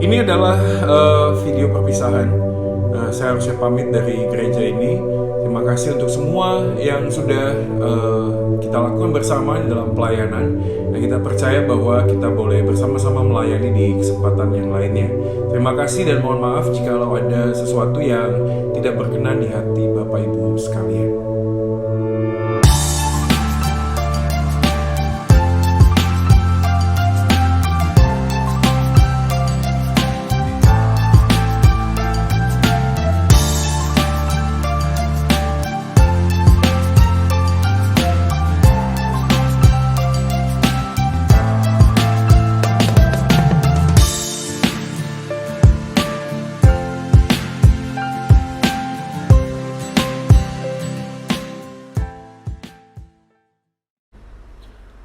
Ini adalah video perpisahan. Saya harusnya pamit dari gereja ini. Terima kasih untuk semua yang sudah kita lakukan bersama dalam pelayanan. Dan kita percaya bahwa kita boleh bersama-sama melayani di kesempatan yang lainnya. Terima kasih dan mohon maaf jika ada sesuatu yang tidak berkenan di hati Bapak Ibu sekalian.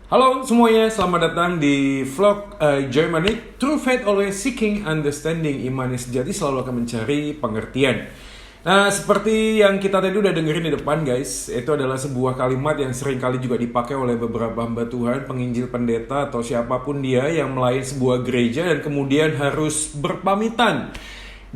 Halo semuanya, selamat datang di vlog Joy Manik. True Faith Always Seeking Understanding. Iman yang sejati selalu akan mencari pengertian. Nah, seperti yang kita tadi udah dengerin di depan guys, itu adalah sebuah kalimat yang sering kali juga dipakai oleh beberapa hamba Tuhan, penginjil, pendeta, atau siapapun dia yang melayani sebuah gereja dan kemudian harus berpamitan.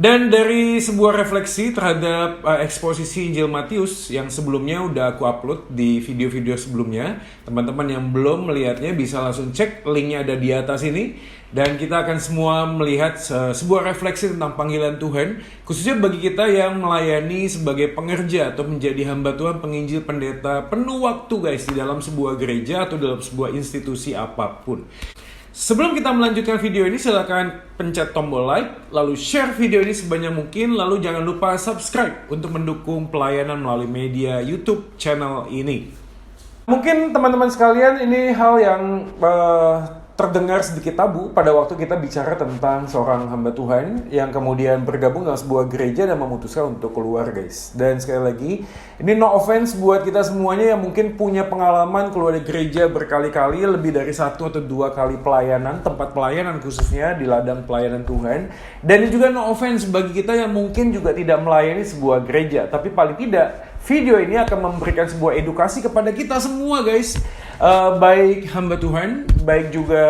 Dan dari sebuah refleksi terhadap eksposisi Injil Matius yang sebelumnya udah aku upload di video-video sebelumnya, teman-teman yang belum melihatnya bisa langsung cek, linknya ada di atas ini. Dan kita akan semua melihat sebuah refleksi tentang panggilan Tuhan, khususnya bagi kita yang melayani sebagai pengerja atau menjadi hamba Tuhan, penginjil, pendeta, penuh waktu guys di dalam sebuah gereja atau dalam sebuah institusi apapun. Sebelum kita melanjutkan video ini, silakan pencet tombol like, lalu share video ini sebanyak mungkin, lalu jangan lupa subscribe untuk mendukung pelayanan melalui media YouTube channel ini. Mungkin teman-teman sekalian ini hal yang terdengar sedikit tabu pada waktu kita bicara tentang seorang hamba Tuhan yang kemudian bergabung dalam sebuah gereja dan memutuskan untuk keluar guys. Dan sekali lagi, ini no offense buat kita semuanya yang mungkin punya pengalaman keluar dari gereja berkali-kali, lebih dari 1 atau 2 kali pelayanan, tempat pelayanan khususnya di ladang pelayanan Tuhan. Dan ini juga no offense bagi kita yang mungkin juga tidak melayani sebuah gereja, tapi paling tidak video ini akan memberikan sebuah edukasi kepada kita semua guys, baik hamba Tuhan, baik juga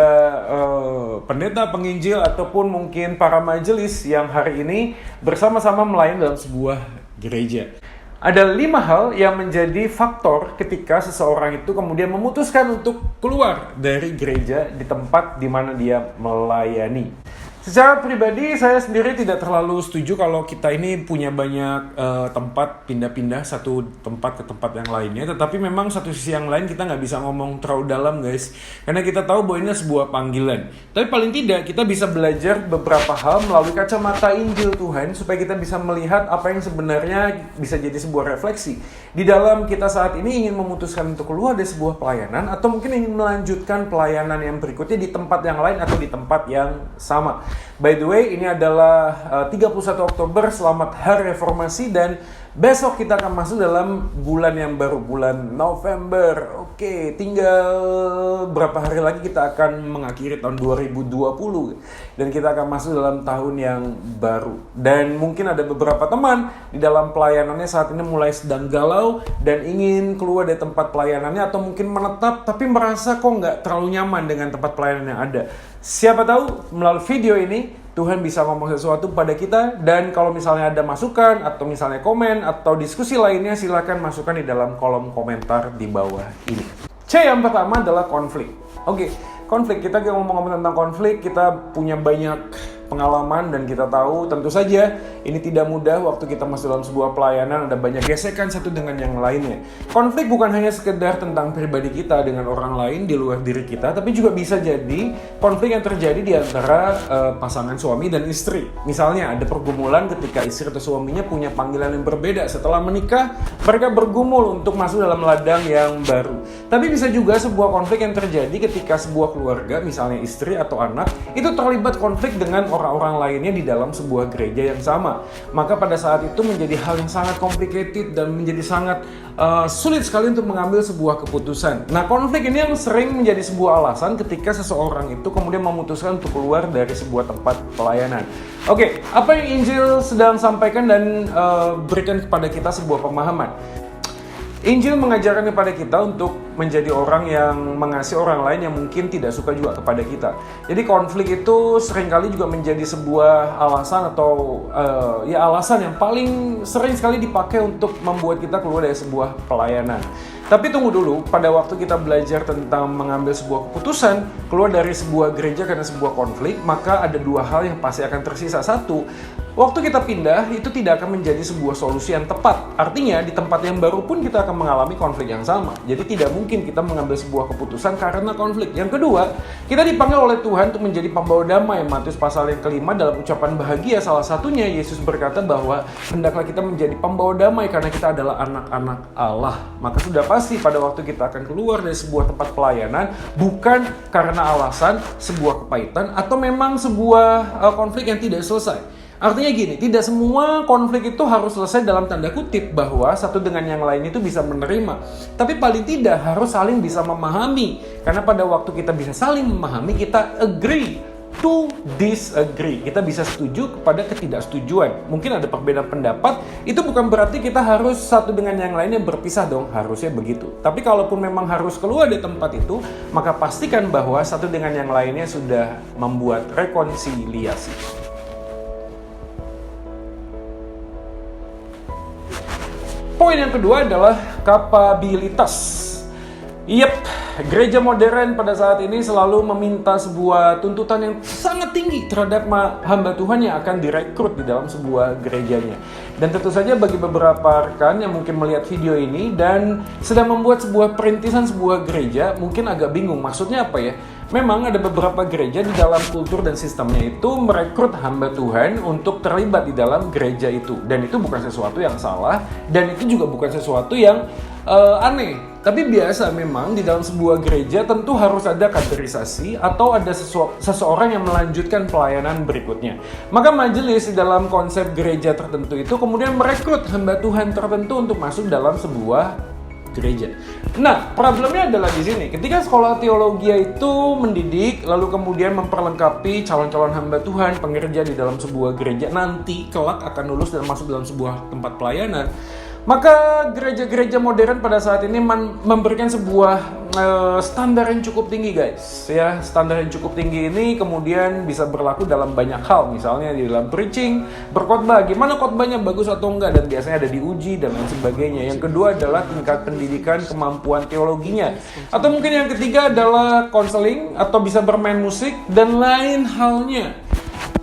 pendeta, penginjil, ataupun mungkin para majelis yang hari ini bersama-sama melayani dalam sebuah gereja. Ada 5 hal yang menjadi faktor ketika seseorang itu kemudian memutuskan untuk keluar dari gereja di tempat di mana dia melayani. Secara pribadi, saya sendiri tidak terlalu setuju kalau kita ini punya banyak tempat pindah-pindah satu tempat ke tempat yang lainnya. Tetapi memang satu sisi yang lain kita nggak bisa ngomong terlalu dalam guys. Karena kita tahu bahwa ini sebuah panggilan. Tapi paling tidak kita bisa belajar beberapa hal melalui kacamata Injil Tuhan. Supaya kita bisa melihat apa yang sebenarnya bisa jadi sebuah refleksi. Di dalam kita saat ini ingin memutuskan untuk keluar dari sebuah pelayanan. Atau mungkin ingin melanjutkan pelayanan yang berikutnya di tempat yang lain atau di tempat yang sama. By the way, ini adalah 31 Oktober, selamat Hari Reformasi, dan besok kita akan masuk dalam bulan yang baru, bulan November. Oke, tinggal berapa hari lagi kita akan mengakhiri tahun 2020 dan kita akan masuk dalam tahun yang baru. Dan mungkin ada beberapa teman di dalam pelayanannya saat ini mulai sedang galau dan ingin keluar dari tempat pelayanannya atau mungkin menetap tapi merasa kok nggak terlalu nyaman dengan tempat pelayanan yang ada. Siapa tahu melalui video ini Tuhan bisa ngomong sesuatu pada kita, dan kalau misalnya ada masukan atau misalnya komen atau diskusi lainnya, silakan masukkan di dalam kolom komentar di bawah ini. C yang pertama adalah konflik. Oke, konflik. Kita ngomong-ngomong tentang konflik, kita punya banyak pengalaman dan kita tahu tentu saja ini tidak mudah waktu kita masuk dalam sebuah pelayanan, ada banyak gesekan satu dengan yang lainnya. Konflik bukan hanya sekedar tentang pribadi kita dengan orang lain di luar diri kita, tapi juga bisa jadi konflik yang terjadi di antara pasangan suami dan istri. Misalnya ada pergumulan ketika istri atau suaminya punya panggilan yang berbeda. Setelah menikah, mereka bergumul untuk masuk dalam ladang yang baru. Tapi bisa juga sebuah konflik yang terjadi ketika sebuah keluarga, misalnya istri atau anak, itu terlibat konflik dengan orang-orang lainnya di dalam sebuah gereja yang sama. Maka pada saat itu menjadi hal yang sangat complicated dan menjadi sangat sulit sekali untuk mengambil sebuah keputusan. Nah, konflik ini yang sering menjadi sebuah alasan ketika seseorang itu kemudian memutuskan untuk keluar dari sebuah tempat pelayanan. Oke, apa yang Injil sedang sampaikan dan berikan kepada kita sebuah pemahaman. Injil mengajarkan kepada kita untuk menjadi orang yang mengasihi orang lain yang mungkin tidak suka juga kepada kita. Jadi konflik itu seringkali juga menjadi sebuah alasan atau alasan yang paling sering sekali dipakai untuk membuat kita keluar dari sebuah pelayanan. Tapi tunggu dulu, pada waktu kita belajar tentang mengambil sebuah keputusan, keluar dari sebuah gereja karena sebuah konflik, maka ada dua hal yang pasti akan tersisa. Satu, waktu kita pindah, itu tidak akan menjadi sebuah solusi yang tepat. Artinya, di tempat yang baru pun kita akan mengalami konflik yang sama. Jadi tidak mungkin kita mengambil sebuah keputusan karena konflik. Yang kedua, kita dipanggil oleh Tuhan untuk menjadi pembawa damai. Matius pasal yang kelima dalam ucapan bahagia, salah satunya Yesus berkata bahwa hendaklah kita menjadi pembawa damai karena kita adalah anak-anak Allah. Maka sudah pasti pada waktu kita akan keluar dari sebuah tempat pelayanan bukan karena alasan sebuah kepahitan atau memang sebuah konflik yang tidak selesai. Artinya gini, tidak semua konflik itu harus selesai dalam tanda kutip bahwa satu dengan yang lain itu bisa menerima. Tapi paling tidak harus saling bisa memahami. Karena pada waktu kita bisa saling memahami, kita agree to disagree. Kita bisa setuju kepada ketidaksetujuan. Mungkin ada perbedaan pendapat, itu bukan berarti kita harus satu dengan yang lainnya berpisah dong. Harusnya begitu. Tapi kalaupun memang harus keluar dari tempat itu, maka pastikan bahwa satu dengan yang lainnya sudah membuat rekonsiliasi. Poin yang kedua adalah kapabilitas. Gereja modern pada saat ini selalu meminta sebuah tuntutan yang sangat tinggi terhadap hamba Tuhan yang akan direkrut di dalam sebuah gerejanya. Dan tentu saja bagi beberapa rekan yang mungkin melihat video ini dan sedang membuat sebuah perintisan sebuah gereja, mungkin agak bingung maksudnya apa ya? Memang ada beberapa gereja di dalam kultur dan sistemnya itu merekrut hamba Tuhan untuk terlibat di dalam gereja itu. Dan itu bukan sesuatu yang salah, dan itu juga bukan sesuatu yang aneh. Tapi biasa memang di dalam sebuah gereja tentu harus ada kaderisasi atau ada seseorang yang melanjutkan pelayanan berikutnya. Maka majelis di dalam konsep gereja tertentu itu kemudian merekrut hamba Tuhan tertentu untuk masuk dalam sebuah gereja. Nah, problemnya adalah di sini. Ketika sekolah teologi itu mendidik, lalu kemudian memperlengkapi calon-calon hamba Tuhan, pengerja di dalam sebuah gereja, nanti kelak akan lulus dan masuk dalam sebuah tempat pelayanan. Maka gereja-gereja modern pada saat ini memberikan sebuah standar yang cukup tinggi, guys. Ya, standar yang cukup tinggi ini kemudian bisa berlaku dalam banyak hal. Misalnya di dalam preaching, berkhotbah, gimana khotbahnya bagus atau enggak, dan biasanya ada diuji dan lain sebagainya. Yang kedua adalah tingkat pendidikan kemampuan teologinya. Atau mungkin yang ketiga adalah konseling atau bisa bermain musik dan lain halnya.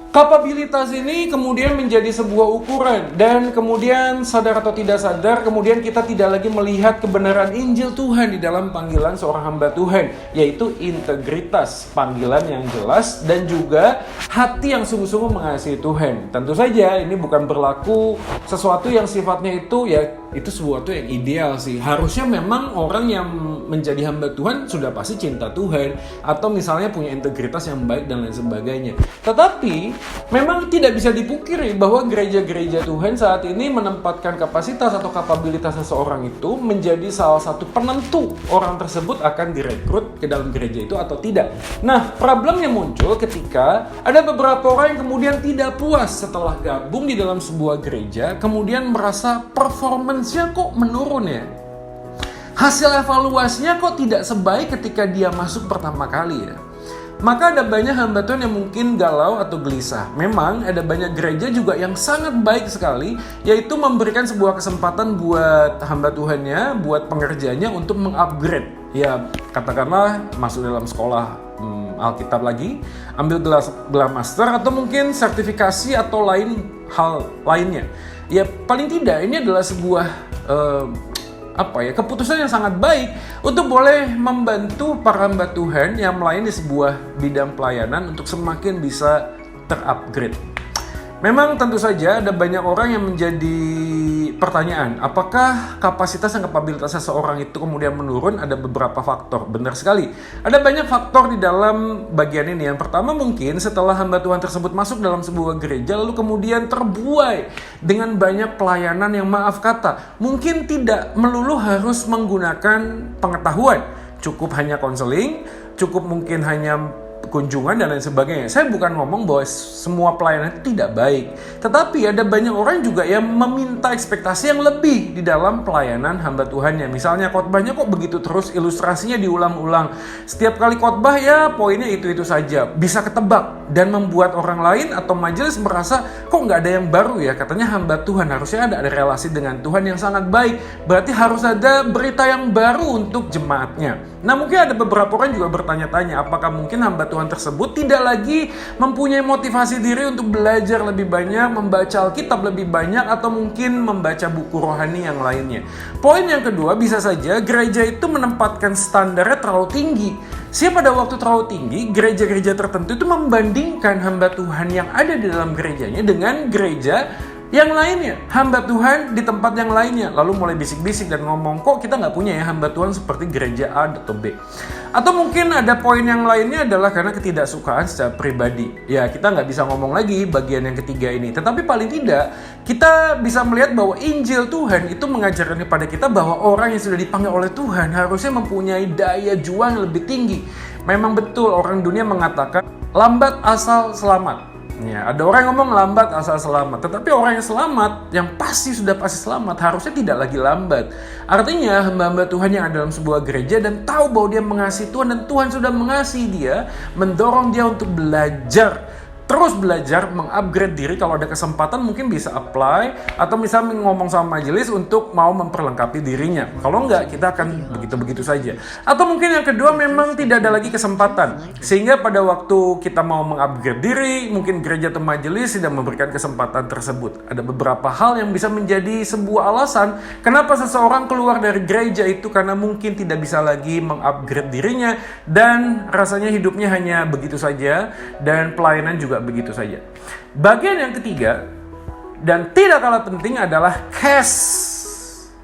Kapabilitas ini kemudian menjadi sebuah ukuran dan kemudian sadar atau tidak sadar kemudian kita tidak lagi melihat kebenaran Injil Tuhan di dalam panggilan seorang hamba Tuhan, yaitu integritas, panggilan yang jelas dan juga hati yang sungguh-sungguh mengasihi Tuhan. Tentu saja ini bukan berlaku sesuatu yang sifatnya itu itu sesuatu yang ideal sih. Harusnya memang orang yang menjadi hamba Tuhan sudah pasti cinta Tuhan atau misalnya punya integritas yang baik dan lain sebagainya. Tetapi memang tidak bisa dipungkiri bahwa gereja-gereja Tuhan saat ini menempatkan kapasitas atau kapabilitas seseorang itu menjadi salah satu penentu orang tersebut akan direkrut ke dalam gereja itu atau tidak. Nah, problemnya muncul ketika ada beberapa orang yang kemudian tidak puas setelah gabung di dalam sebuah gereja, kemudian merasa performance-nya kok menurun ya. Hasil evaluasinya kok tidak sebaik ketika dia masuk pertama kali ya. Maka ada banyak hamba Tuhan yang mungkin galau atau gelisah. Memang ada banyak gereja juga yang sangat baik sekali, yaitu memberikan sebuah kesempatan buat hamba Tuhannya, buat pengerjanya untuk mengupgrade. Ya, katakanlah masuk dalam sekolah Alkitab lagi, ambil gelar master atau mungkin sertifikasi atau hal lainnya. Ya, paling tidak ini adalah sebuah keputusan yang sangat baik untuk boleh membantu para hamba Tuhan yang melayani di sebuah bidang pelayanan untuk semakin bisa terupgrade. Memang tentu saja ada banyak orang yang menjadi pertanyaan, apakah kapasitas dan kapabilitas seseorang itu kemudian menurun? Ada beberapa faktor, benar sekali. Ada banyak faktor di dalam bagian ini. Yang pertama mungkin setelah hamba Tuhan tersebut masuk dalam sebuah gereja lalu kemudian terbuai dengan banyak pelayanan yang maaf kata, mungkin tidak melulu harus menggunakan pengetahuan. Cukup hanya konseling, cukup mungkin hanya kunjungan dan lain sebagainya. Saya bukan ngomong bahwa semua pelayanan itu tidak baik, tetapi ada banyak orang juga yang meminta ekspektasi yang lebih di dalam pelayanan hamba Tuhannya. Misalnya khotbahnya kok begitu terus, ilustrasinya diulang-ulang. Setiap kali khotbah ya poinnya itu-itu saja, bisa ketebak dan membuat orang lain atau majelis merasa kok nggak ada yang baru ya. Katanya hamba Tuhan harusnya ada relasi dengan Tuhan yang sangat baik, berarti harus ada berita yang baru untuk jemaatnya. Nah, mungkin ada beberapa orang juga bertanya-tanya, apakah mungkin hamba Tuhan tersebut tidak lagi mempunyai motivasi diri untuk belajar lebih banyak, membaca Alkitab lebih banyak, atau mungkin membaca buku rohani yang lainnya. Poin yang kedua, bisa saja gereja itu menempatkan standarnya terlalu tinggi. Sehingga pada waktu terlalu tinggi, gereja-gereja tertentu itu membandingkan hamba Tuhan yang ada di dalam gerejanya dengan gereja yang lainnya, hamba Tuhan di tempat yang lainnya. Lalu mulai bisik-bisik dan ngomong, kok kita nggak punya ya hamba Tuhan seperti gereja A atau B. Atau mungkin ada poin yang lainnya adalah karena ketidaksukaan secara pribadi. Ya, kita nggak bisa ngomong lagi bagian yang ketiga ini. Tetapi paling tidak, kita bisa melihat bahwa Injil Tuhan itu mengajarkan kepada kita bahwa orang yang sudah dipanggil oleh Tuhan harusnya mempunyai daya juang yang lebih tinggi. Memang betul orang dunia mengatakan lambat asal selamat. Ya, ada orang yang ngomong lambat asal selamat, tetapi orang yang selamat, yang pasti sudah pasti selamat, harusnya tidak lagi lambat. Artinya hamba-hamba Tuhan yang ada dalam sebuah gereja dan tahu bahwa dia mengasihi Tuhan dan Tuhan sudah mengasihi dia, mendorong dia untuk belajar, terus belajar, mengupgrade diri. Kalau ada kesempatan mungkin bisa apply, atau misalnya ngomong sama majelis untuk mau memperlengkapi dirinya. Kalau enggak, kita akan begitu-begitu saja. Atau mungkin yang kedua, memang tidak ada lagi kesempatan, sehingga pada waktu kita mau mengupgrade diri, mungkin gereja atau majelis tidak memberikan kesempatan tersebut. Ada beberapa hal yang bisa menjadi sebuah alasan kenapa seseorang keluar dari gereja itu, karena mungkin tidak bisa lagi mengupgrade dirinya dan rasanya hidupnya hanya begitu saja, dan pelayanan juga begitu saja. Bagian yang ketiga dan tidak kalah penting adalah cash.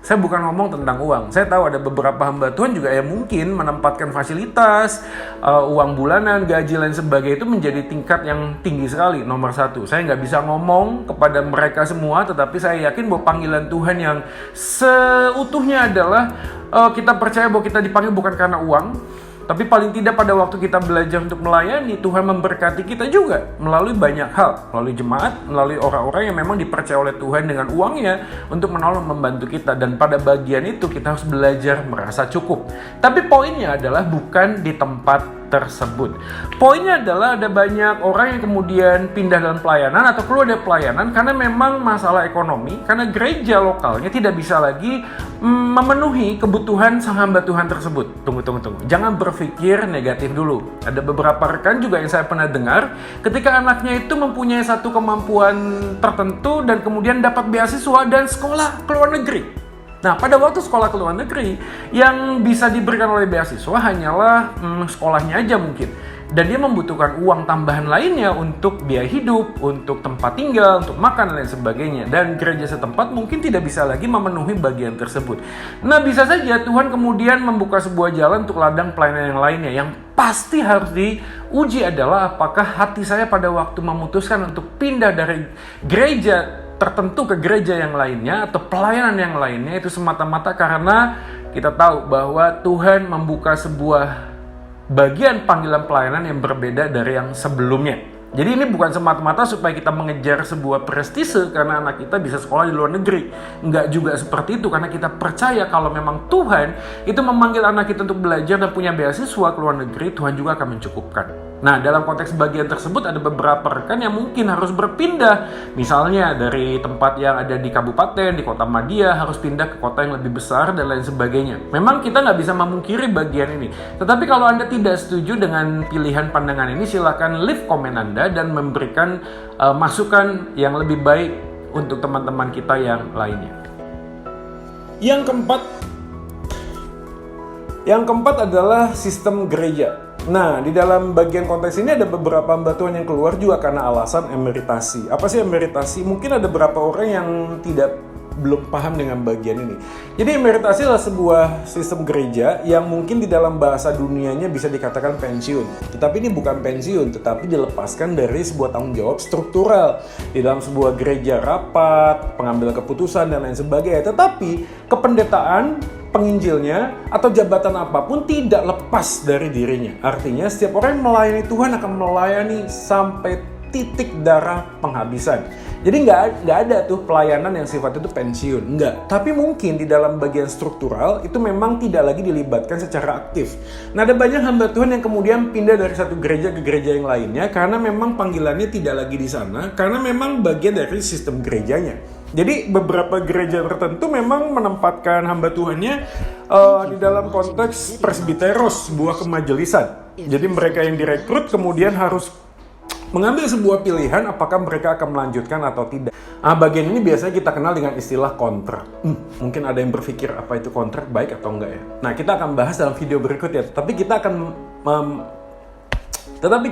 Saya bukan ngomong tentang uang. Saya tahu ada beberapa hamba Tuhan juga yang mungkin menempatkan fasilitas, uang bulanan, gaji lain sebagainya itu menjadi tingkat yang tinggi sekali. Nomor satu, saya nggak bisa ngomong kepada mereka semua, tetapi saya yakin bahwa panggilan Tuhan yang seutuhnya adalah kita percaya bahwa kita dipanggil bukan karena uang, tapi paling tidak pada waktu kita belajar untuk melayani, Tuhan memberkati kita juga melalui banyak hal, melalui jemaat, melalui orang-orang yang memang dipercaya oleh Tuhan dengan uangnya untuk menolong, membantu kita. Dan pada bagian itu kita harus belajar merasa cukup. Tapi poinnya adalah bukan di tempat tersebut. Poinnya adalah ada banyak orang yang kemudian pindah dalam pelayanan atau keluar dari pelayanan karena memang masalah ekonomi, karena gereja lokalnya tidak bisa lagi memenuhi kebutuhan sang hamba Tuhan tersebut. Tunggu. Jangan berpikir negatif dulu. Ada beberapa rekan juga yang saya pernah dengar, ketika anaknya itu mempunyai satu kemampuan tertentu dan kemudian dapat beasiswa dan sekolah ke luar negeri. Nah, pada waktu sekolah ke luar negeri, yang bisa diberikan oleh beasiswa hanyalah sekolahnya aja mungkin. Dan dia membutuhkan uang tambahan lainnya untuk biaya hidup, untuk tempat tinggal, untuk makan, dan lain sebagainya. Dan gereja setempat mungkin tidak bisa lagi memenuhi bagian tersebut. Nah, bisa saja Tuhan kemudian membuka sebuah jalan untuk ladang pelayanan yang lainnya. Yang pasti harus diuji adalah apakah hati saya pada waktu memutuskan untuk pindah dari gereja tertentu ke gereja yang lainnya atau pelayanan yang lainnya itu semata-mata karena kita tahu bahwa Tuhan membuka sebuah bagian panggilan pelayanan yang berbeda dari yang sebelumnya. Jadi ini bukan semata-mata supaya kita mengejar sebuah prestise karena anak kita bisa sekolah di luar negeri. Enggak juga seperti itu, karena kita percaya kalau memang Tuhan itu memanggil anak kita untuk belajar dan punya beasiswa ke luar negeri, Tuhan juga akan mencukupkan. Nah, dalam konteks bagian tersebut ada beberapa rekan yang mungkin harus berpindah. Misalnya dari tempat yang ada di kabupaten, di kota Madia, harus pindah ke kota yang lebih besar dan lain sebagainya. Memang kita nggak bisa memungkiri bagian ini. Tetapi kalau Anda tidak setuju dengan pilihan pandangan ini, silakan leave komen Anda dan memberikan masukan yang lebih baik untuk teman-teman kita yang lainnya. Yang keempat adalah sistem gereja. Nah, di dalam bagian konteks ini ada beberapa hamba Tuhan yang keluar juga karena alasan emeritasi. Apa sih emeritasi? Mungkin ada beberapa orang yang belum paham dengan bagian ini. Jadi emeritasi adalah sebuah sistem gereja yang mungkin di dalam bahasa dunianya bisa dikatakan pensiun. Tetapi ini bukan pensiun, tetapi dilepaskan dari sebuah tanggung jawab struktural. Di dalam sebuah gereja rapat, pengambilan keputusan dan lain sebagainya. Tetapi kependetaan penginjilnya atau jabatan apapun tidak lepas dari dirinya. Artinya setiap orang yang melayani Tuhan akan melayani sampai titik darah penghabisan. Jadi nggak ada tuh pelayanan yang sifatnya itu pensiun, nggak. Tapi mungkin di dalam bagian struktural itu memang tidak lagi dilibatkan secara aktif. Nah, ada banyak hamba Tuhan yang kemudian pindah dari satu gereja ke gereja yang lainnya karena memang panggilannya tidak lagi di sana, karena memang bagian dari sistem gerejanya. Jadi beberapa gereja tertentu memang menempatkan hamba Tuhannya di dalam konteks presbiteros, sebuah kemajelisan. Jadi mereka yang direkrut kemudian harus mengambil sebuah pilihan apakah mereka akan melanjutkan atau tidak. Bagian ini biasanya kita kenal dengan istilah kontrak. Mungkin ada yang berpikir apa itu kontrak, baik atau enggak ya. Nah, kita akan bahas dalam video berikutnya. Tetapi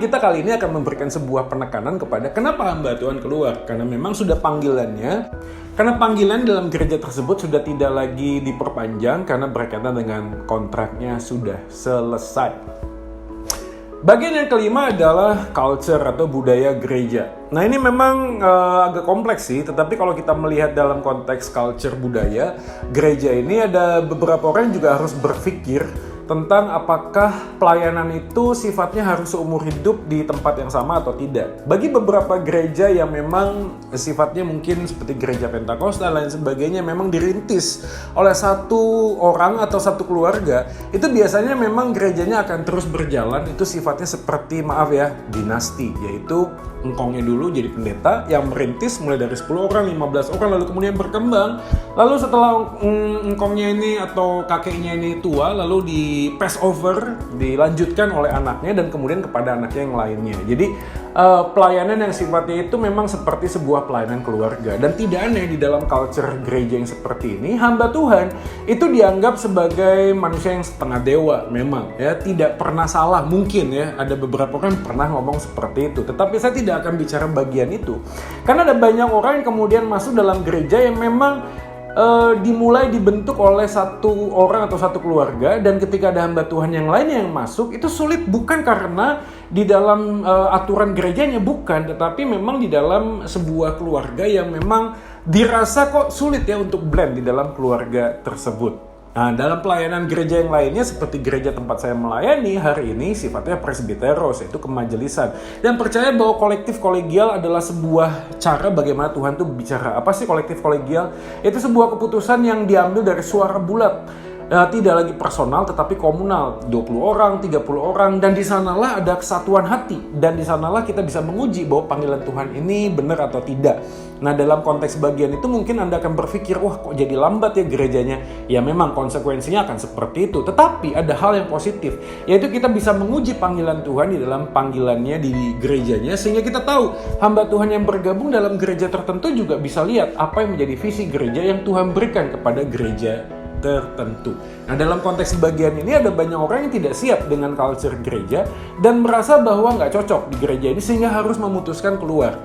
kita kali ini akan memberikan sebuah penekanan kepada kenapa hamba Tuhan keluar. Karena memang sudah panggilannya. Karena panggilan dalam gereja tersebut sudah tidak lagi diperpanjang karena berkaitan dengan kontraknya sudah selesai. Bagian yang kelima adalah culture atau budaya gereja. Nah, ini memang agak kompleks sih, tetapi kalau kita melihat dalam konteks culture budaya gereja ini, ada beberapa orang yang juga harus berpikir tentang apakah pelayanan itu sifatnya harus seumur hidup di tempat yang sama atau tidak. Bagi beberapa gereja yang memang sifatnya mungkin seperti gereja Pentakosta dan lain sebagainya memang dirintis oleh satu orang atau satu keluarga, itu biasanya memang gerejanya akan terus berjalan. Itu sifatnya seperti dinasti, yaitu engkongnya dulu jadi pendeta yang merintis mulai dari 10 orang, 15 orang, lalu kemudian berkembang. Lalu setelah engkongnya ini atau kakeknya ini tua, lalu di pass over, dilanjutkan oleh anaknya dan kemudian kepada anaknya yang lainnya. Jadi pelayanan yang sifatnya itu memang seperti sebuah pelayanan keluarga. Dan tidak aneh di dalam culture gereja yang seperti ini, hamba Tuhan itu dianggap sebagai manusia yang setengah dewa memang ya, tidak pernah salah. Mungkin ya ada beberapa orang pernah ngomong seperti itu, tetapi saya tidak akan bicara bagian itu. Karena ada banyak orang yang kemudian masuk dalam gereja yang memang dimulai dibentuk oleh satu orang atau satu keluarga, dan ketika ada hamba Tuhan yang lain yang masuk, itu sulit bukan karena di dalam aturan gerejanya, bukan, tetapi memang di dalam sebuah keluarga yang memang dirasa kok sulit ya untuk blend di dalam keluarga tersebut. Nah, dalam pelayanan gereja yang lainnya seperti gereja tempat saya melayani hari ini sifatnya presbiteros, yaitu kemajelisan. Dan percaya bahwa kolektif kolegial adalah sebuah cara bagaimana Tuhan tuh bicara. Apa sih kolektif kolegial? Itu sebuah keputusan yang diambil dari suara bulat. Tidak lagi personal tetapi komunal, 20 orang, 30 orang, dan di sanalah ada kesatuan hati, dan di sanalah kita bisa menguji bahwa panggilan Tuhan ini benar atau tidak. Nah, dalam konteks bagian itu mungkin Anda akan berpikir, wah kok jadi lambat ya gerejanya. Ya memang konsekuensinya akan seperti itu, tetapi ada hal yang positif, yaitu kita bisa menguji panggilan Tuhan di dalam panggilannya di gerejanya, sehingga kita tahu hamba Tuhan yang bergabung dalam gereja tertentu juga bisa lihat apa yang menjadi visi gereja yang Tuhan berikan kepada gereja tertentu. Nah, dalam konteks bagian ini ada banyak orang yang tidak siap dengan culture gereja dan merasa bahwa nggak cocok di gereja ini sehingga harus memutuskan keluar.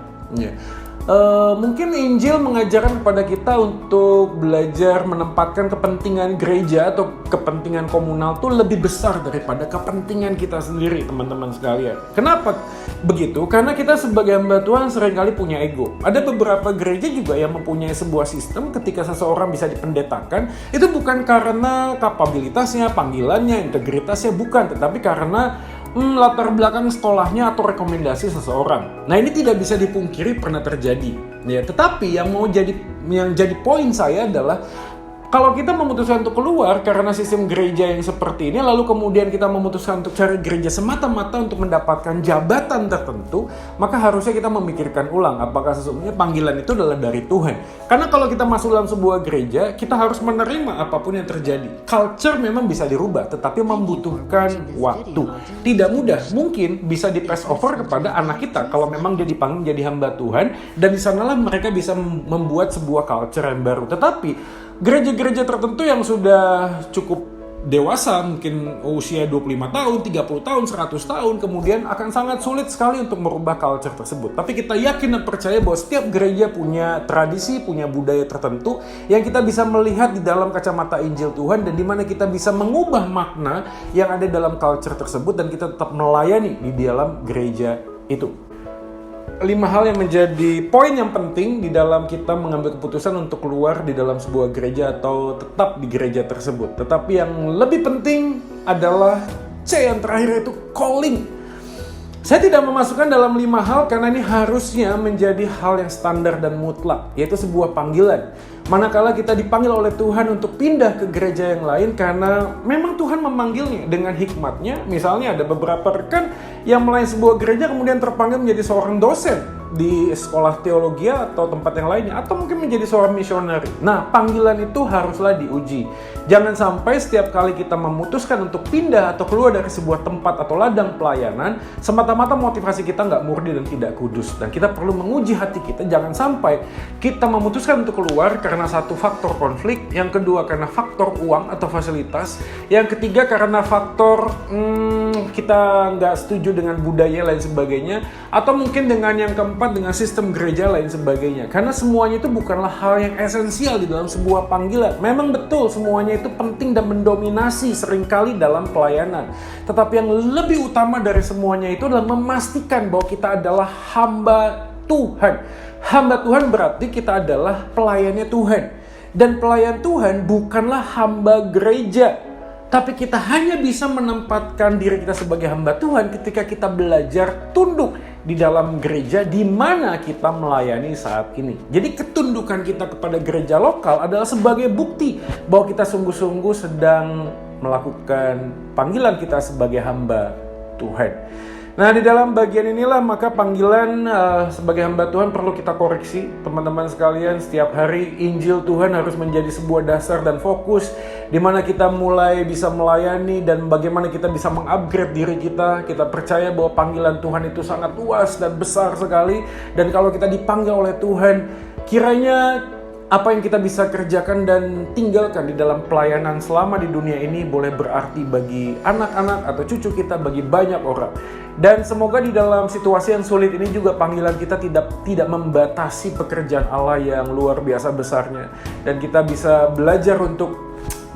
Mungkin Injil mengajarkan kepada kita untuk belajar menempatkan kepentingan gereja atau kepentingan komunal itu lebih besar daripada kepentingan kita sendiri, teman-teman sekalian. Kenapa begitu? Karena kita sebagai hamba Tuhan seringkali punya ego. Ada beberapa gereja juga yang mempunyai sebuah sistem ketika seseorang bisa dipendetakan, itu bukan karena kapabilitasnya, panggilannya, integritasnya, bukan, tetapi karena latar belakang sekolahnya atau rekomendasi seseorang. Nah, ini tidak bisa dipungkiri pernah terjadi. Ya, tetapi yang jadi poin saya adalah kalau kita memutuskan untuk keluar karena sistem gereja yang seperti ini, lalu kemudian kita memutuskan untuk cari gereja semata-mata untuk mendapatkan jabatan tertentu, maka harusnya kita memikirkan ulang apakah sesungguhnya panggilan itu adalah dari Tuhan. Karena kalau kita masuk dalam sebuah gereja, kita harus menerima apapun yang terjadi. Culture memang bisa dirubah, tetapi membutuhkan waktu. Tidak mudah, mungkin bisa di pass over kepada anak kita kalau memang dia dipanggil menjadi hamba Tuhan, dan di sanalah mereka bisa membuat sebuah culture yang baru. Tetapi gereja-gereja tertentu yang sudah cukup dewasa, mungkin usia 25 tahun, 30 tahun, 100 tahun, kemudian akan sangat sulit sekali untuk merubah culture tersebut. Tapi kita yakin dan percaya bahwa setiap gereja punya tradisi, punya budaya tertentu yang kita bisa melihat di dalam kacamata Injil Tuhan, dan di mana kita bisa mengubah makna yang ada dalam culture tersebut dan kita tetap melayani di dalam gereja itu. 5 hal yang menjadi poin yang penting di dalam kita mengambil keputusan untuk keluar di dalam sebuah gereja atau tetap di gereja tersebut. Tetapi yang lebih penting adalah C yang terakhir, itu calling. Saya tidak memasukkan dalam 5 hal karena ini harusnya menjadi hal yang standar dan mutlak, yaitu sebuah panggilan. Manakala kita dipanggil oleh Tuhan untuk pindah ke gereja yang lain karena memang Tuhan memanggilnya dengan hikmatnya. Misalnya ada beberapa rekan yang melayani sebuah gereja kemudian terpanggil menjadi seorang dosen di sekolah teologi atau tempat yang lainnya, atau mungkin menjadi seorang misioneri. Nah, panggilan itu haruslah diuji. Jangan sampai setiap kali kita memutuskan untuk pindah atau keluar dari sebuah tempat atau ladang pelayanan, semata-mata motivasi kita nggak murni dan tidak kudus. Dan kita perlu menguji hati kita. Jangan sampai kita memutuskan untuk keluar karena satu faktor konflik, yang kedua karena faktor uang atau fasilitas, yang ketiga karena faktor kita nggak setuju dengan budaya lain sebagainya, atau mungkin dengan yang keempat dengan sistem gereja lain sebagainya. Karena semuanya itu bukanlah hal yang esensial di dalam sebuah panggilan. Memang betul semuanya itu penting dan mendominasi seringkali dalam pelayanan. Tetapi yang lebih utama dari semuanya itu adalah memastikan bahwa kita adalah hamba Tuhan. Hamba Tuhan berarti kita adalah pelayannya Tuhan. Dan pelayan Tuhan bukanlah hamba gereja. Tapi kita hanya bisa menempatkan diri kita sebagai hamba Tuhan ketika kita belajar tunduk di dalam gereja di mana kita melayani saat ini. Jadi ketundukan kita kepada gereja lokal adalah sebagai bukti bahwa kita sungguh-sungguh sedang melakukan panggilan kita sebagai hamba Tuhan. Nah, di dalam bagian inilah maka panggilan sebagai hamba Tuhan perlu kita koreksi. Teman-teman sekalian, setiap hari Injil Tuhan harus menjadi sebuah dasar dan fokus di mana kita mulai bisa melayani dan bagaimana kita bisa mengupgrade diri kita. Kita percaya bahwa panggilan Tuhan itu sangat luas dan besar sekali. Dan kalau kita dipanggil oleh Tuhan, kiranya apa yang kita bisa kerjakan dan tinggalkan di dalam pelayanan selama di dunia ini boleh berarti bagi anak-anak atau cucu kita, bagi banyak orang. Dan semoga di dalam situasi yang sulit ini juga panggilan kita tidak membatasi pekerjaan Allah yang luar biasa besarnya. Dan kita bisa belajar untuk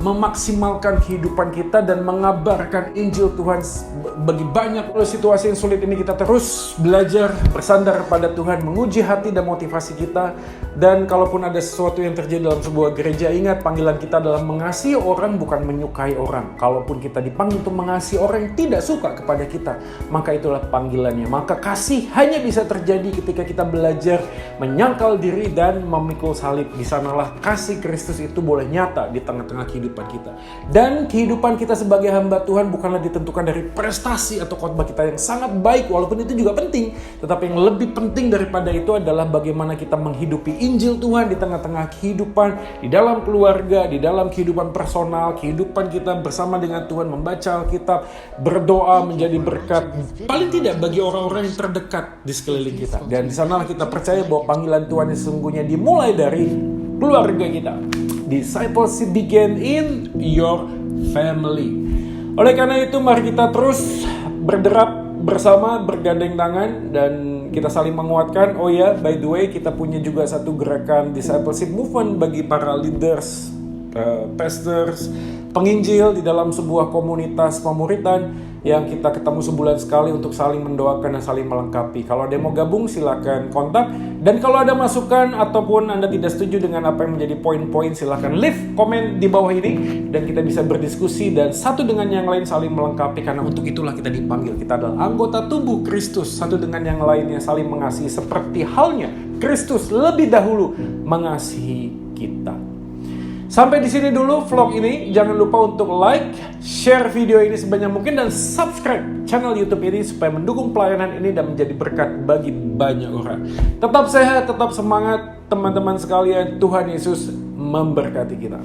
memaksimalkan kehidupan kita dan mengabarkan Injil Tuhan bagi banyak. Situasi yang sulit ini kita terus belajar bersandar pada Tuhan, menguji hati dan motivasi kita. Dan kalaupun ada sesuatu yang terjadi dalam sebuah gereja, ingat panggilan kita adalah mengasihi orang, bukan menyukai orang. Kalaupun kita dipanggil untuk mengasihi orang yang tidak suka kepada kita, maka itulah panggilannya. Maka kasih hanya bisa terjadi ketika kita belajar menyangkal diri dan memikul salib. Di sanalah kasih Kristus itu boleh nyata di tengah-tengah kehidupan kita. Dan kehidupan kita sebagai hamba Tuhan bukanlah ditentukan dari prestasi atau khotbah kita yang sangat baik, walaupun itu juga penting. Tetapi yang lebih penting daripada itu adalah bagaimana kita menghidupi Injil Tuhan di tengah-tengah kehidupan, di dalam keluarga, di dalam kehidupan personal, kehidupan kita bersama dengan Tuhan, membaca Alkitab, berdoa menjadi berkat, paling tidak bagi orang-orang yang terdekat di sekeliling kita. Dan di sanalah kita percaya bahwa panggilan Tuhan yang sesungguhnya dimulai dari keluarga kita. Discipleship begin in your family. Oleh karena itu, mari kita terus berderap bersama, bergandeng tangan, dan kita saling menguatkan. Oh ya, by the way, kita punya juga satu gerakan discipleship movement bagi para leaders, pastors, penginjil di dalam sebuah komunitas pemuritan yang kita ketemu sebulan sekali untuk saling mendoakan dan saling melengkapi. Kalau ada yang mau gabung, silakan kontak. Dan kalau ada masukan ataupun Anda tidak setuju dengan apa yang menjadi poin-poin, silakan leave komen di bawah ini dan kita bisa berdiskusi dan satu dengan yang lain saling melengkapi, karena untuk itulah kita dipanggil. Kita adalah anggota tubuh Kristus, satu dengan yang lainnya saling mengasihi seperti halnya Kristus lebih dahulu mengasihi kita. Sampai di sini dulu vlog ini. Jangan lupa untuk like, share video ini sebanyak mungkin, dan subscribe channel YouTube ini supaya mendukung pelayanan ini dan menjadi berkat bagi banyak orang. Tetap sehat, tetap semangat teman-teman sekalian. Tuhan Yesus memberkati kita.